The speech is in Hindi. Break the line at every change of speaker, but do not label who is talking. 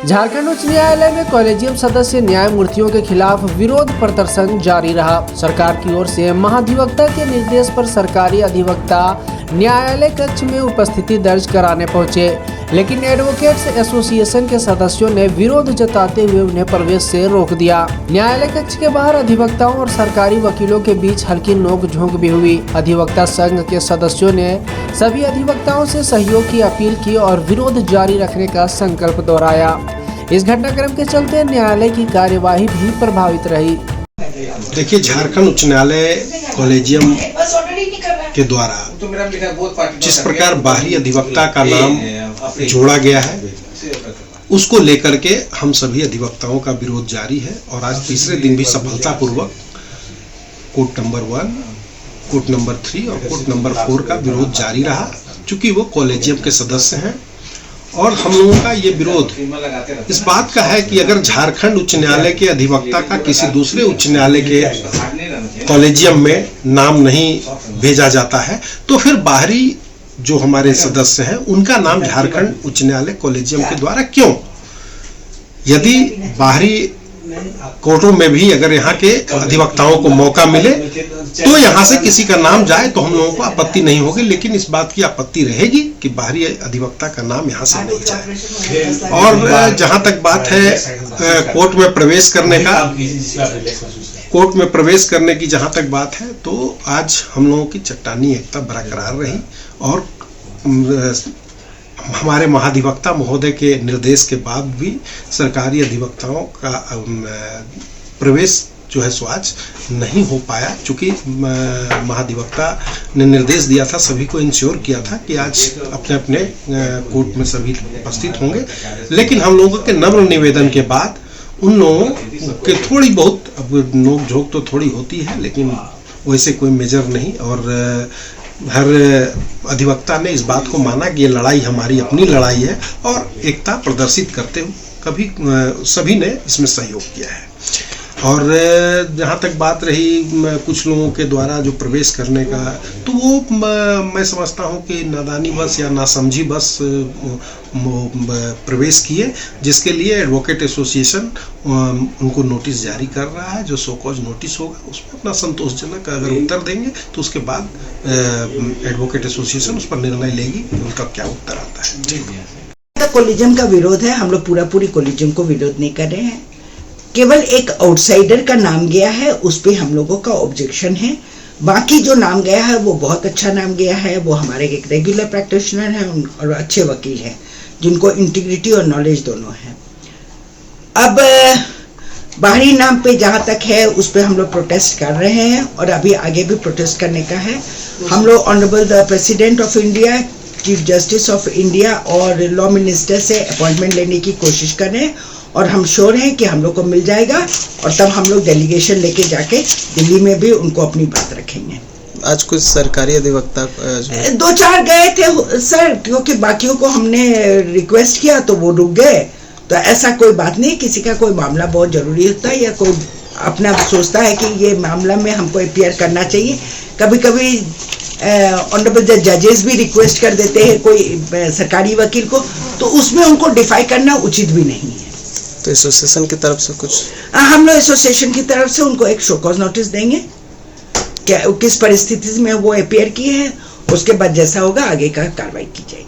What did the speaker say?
झारखंड उच्च न्यायालय में कॉलेजियम सदस्य न्यायमूर्तियों के खिलाफ विरोध प्रदर्शन जारी रहा। सरकार की ओर से महाधिवक्ता के निर्देश पर सरकारी अधिवक्ता न्यायालय कक्ष में उपस्थिति दर्ज कराने पहुंचे, लेकिन एडवोकेट्स एसोसिएशन के सदस्यों ने विरोध जताते हुए उन्हें प्रवेश से रोक दिया। न्यायालय कक्ष के बाहर अधिवक्ताओं और सरकारी वकीलों के बीच हल्की नोक-झोंक भी हुई। अधिवक्ता संघ के सदस्यों ने सभी अधिवक्ताओं से सहयोग की अपील की और विरोध जारी रखने का संकल्प दोहराया। इस घटनाक्रम के चलते न्यायालय की कार्यवाही भी प्रभावित रही।
देखिए, झारखंड उच्च न्यायालय कॉलेजियम के द्वारा जिस प्रकार बाहरी अधिवक्ता का नाम जोड़ा गया है, उसको लेकर के हम सभी अधिवक्ताओं का विरोध जारी है और आज तीसरे दिन भी सफलतापूर्वक कोर्ट नंबर 1, कोर्ट नंबर 3 और कोर्ट नंबर 4 का विरोध जारी रहा, चूंकि वो कॉलेजियम के सदस्य हैं। और हम लोगों का ये विरोध इस बात का है कि अगर झारखंड उच्च न्यायालय के अधिवक्ता का किसी दूसरे उच्च न्यायालय के कॉलेजियम में नाम नहीं भेजा जाता है, तो फिर बाहरी जो हमारे सदस्य हैं उनका नाम झारखंड उच्च न्यायालय कॉलेजियम के द्वारा क्यों? यदि बाहरी कोर्टों में भी अगर यहाँ के अधिवक्ताओं को मौका मिले तो यहाँ से किसी का नाम जाए तो हम लोगों को आपत्ति नहीं होगी, लेकिन इस बात की आपत्ति रहेगी कि बाहरी अधिवक्ता का नाम यहाँ से नहीं जाए। और जहाँ तक बात है कोर्ट में प्रवेश करने की जहाँ तक बात है, तो आज हम लोगों की चट्टानी एकता बरकरार रही और हमारे महाधिवक्ता महोदय के निर्देश के बाद भी सरकारी अधिवक्ताओं का प्रवेश जो है सो आज नहीं हो पाया, चूंकि महाधिवक्ता ने निर्देश दिया था, सभी को इंश्योर किया था कि आज अपने अपने कोर्ट में सभी उपस्थित होंगे। लेकिन हम लोगों के नम्र निवेदन के बाद उन लोगों के थोड़ी बहुत, अब नोक झोंक तो थोड़ी होती है, लेकिन वैसे कोई मेजर नहीं। और हर अधिवक्ता ने इस बात को माना कि ये लड़ाई हमारी अपनी लड़ाई है और एकता प्रदर्शित करते हुए कभी सभी ने इसमें सहयोग किया है। और जहाँ तक बात रही कुछ लोगों के द्वारा जो प्रवेश करने का, तो वो मैं समझता हूँ कि नादानी बस या नासमझी बस प्रवेश किए, जिसके लिए एडवोकेट एसोसिएशन उनको नोटिस जारी कर रहा है। जो सो कॉज नोटिस होगा उसमें अपना संतोषजनक अगर उत्तर देंगे तो उसके बाद एडवोकेट एसोसिएशन उस पर निर्णय लेगी कि उनका क्या उत्तर आता है।
कॉलेजियम का विरोध है, हम लोग पूरी कॉलेजियम को विरोध नहीं कर रहे हैं, केवल एक आउटसाइडर का नाम गया है, उस पे हम लोगों का ऑब्जेक्शन है। बाकी जो नाम गया है वो बहुत अच्छा नाम गया है, वो हमारे एक रेगुलर प्रैक्टिशनर हैं और अच्छे वकील हैं जिनको इंटीग्रिटी और नॉलेज दोनों है। अब बाहरी नाम पे जहाँ तक है उस पे हम लोग प्रोटेस्ट कर रहे हैं और अभी आगे भी प्रोटेस्ट करने का है। हम लोग honourable the president of India, chief justice of India और लॉ मिनिस्टर से अपॉइंटमेंट लेने की कोशिश कर रहे हैं और हम श्योर हैं कि हम लोग को मिल जाएगा और तब हम लोग डेलीगेशन लेके जाके दिल्ली में भी उनको अपनी बात रखेंगे।
आज कुछ सरकारी अधिवक्ता
2-4 गए थे सर, क्योंकि बाकियों को हमने रिक्वेस्ट किया तो वो रुक गए। तो ऐसा कोई बात नहीं, किसी का कोई मामला बहुत जरूरी होता है या कोई अपना सोचता है कि ये मामला में हमको अपीयर करना चाहिए। कभी कभी ऑनरेबल जजेस भी रिक्वेस्ट कर देते हैं कोई सरकारी वकील को, तो उसमें उनको डिफाई करना उचित भी नहीं है।
तो एसोसिएशन की तरफ से कुछ
हम लोग एसोसिएशन की तरफ से उनको एक शो कॉज नोटिस देंगे, क्या किस परिस्थिति में वो अपीयर किए हैं, उसके बाद जैसा होगा आगे का कार्रवाई की जाएगी।